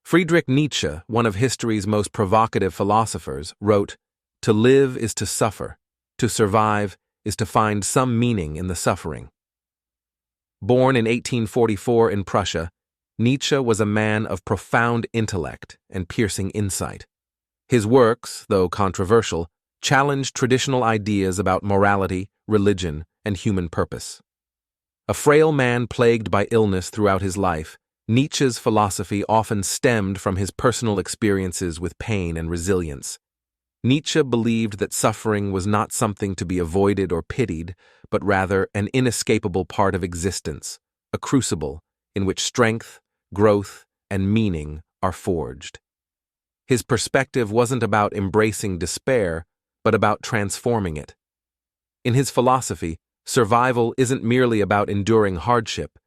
Friedrich Nietzsche, one of history's most provocative philosophers, wrote, "To live is to suffer. To survive is to find some meaning in the suffering." Born in 1844 in Prussia, Nietzsche was a man of profound intellect and piercing insight. His works, though controversial, challenged traditional ideas about morality, religion, and human purpose. A frail man plagued by illness throughout his life, Nietzsche's philosophy often stemmed from his personal experiences with pain and resilience. Nietzsche believed that suffering was not something to be avoided or pitied, but rather an inescapable part of existence, a crucible in which strength, growth, and meaning are forged. His perspective wasn't about embracing despair, but about transforming it. In his philosophy, survival isn't merely about enduring hardship,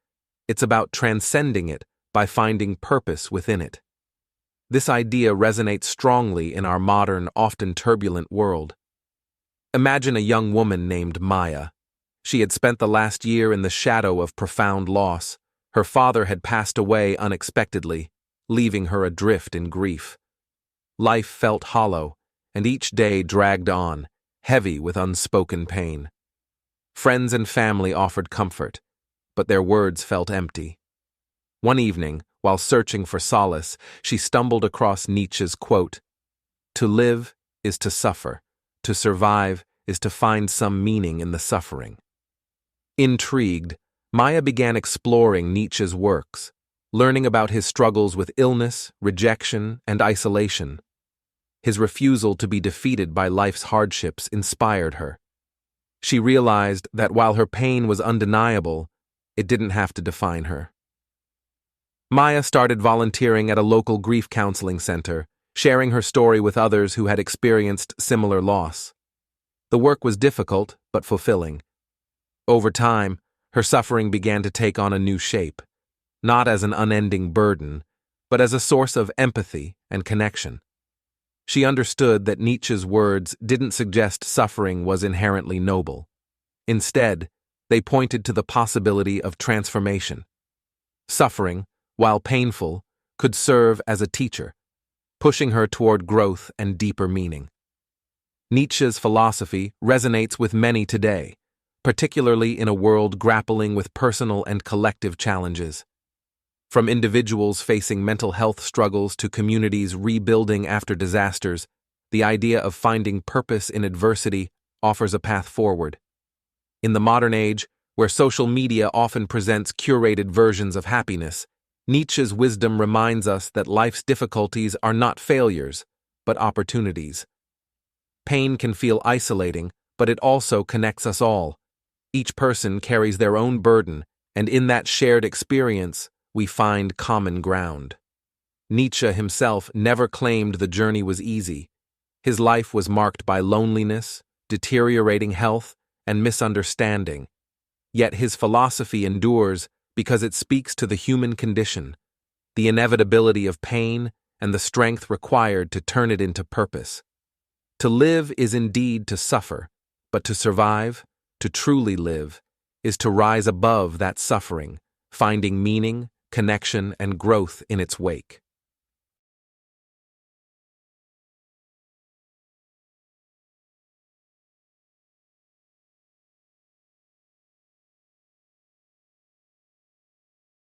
it's about transcending it by finding purpose within it. This idea resonates strongly in our modern, often turbulent world. Imagine a young woman named Maya. She had spent the last year in the shadow of profound loss. Her father had passed away unexpectedly, leaving her adrift in grief. Life felt hollow, and each day dragged on, heavy with unspoken pain. Friends and family offered comfort, but their words felt empty. One evening, while searching for solace, she stumbled across Nietzsche's quote, "To live is to suffer. To survive is to find some meaning in the suffering." Intrigued, Maya began exploring Nietzsche's works, learning about his struggles with illness, rejection, and isolation. His refusal to be defeated by life's hardships inspired her. She realized that while her pain was undeniable, it didn't have to define her. Maya started volunteering at a local grief counseling center, sharing her story with others who had experienced similar loss. The work was difficult, but fulfilling. Over time, her suffering began to take on a new shape, not as an unending burden, but as a source of empathy and connection. She understood that Nietzsche's words didn't suggest suffering was inherently noble. Instead, they pointed to the possibility of transformation. Suffering, while painful, could serve as a teacher, pushing her toward growth and deeper meaning. Nietzsche's philosophy resonates with many today, particularly in a world grappling with personal and collective challenges. From individuals facing mental health struggles to communities rebuilding after disasters, the idea of finding purpose in adversity offers a path forward. In the modern age, where social media often presents curated versions of happiness, Nietzsche's wisdom reminds us that life's difficulties are not failures, but opportunities. Pain can feel isolating, but it also connects us all. Each person carries their own burden, and in that shared experience, we find common ground. Nietzsche himself never claimed the journey was easy. His life was marked by loneliness, deteriorating health, and misunderstanding. Yet his philosophy endures because it speaks to the human condition, the inevitability of pain, and the strength required to turn it into purpose. To live is indeed to suffer, but to survive, to truly live, is to rise above that suffering, finding meaning, connection, and growth in its wake.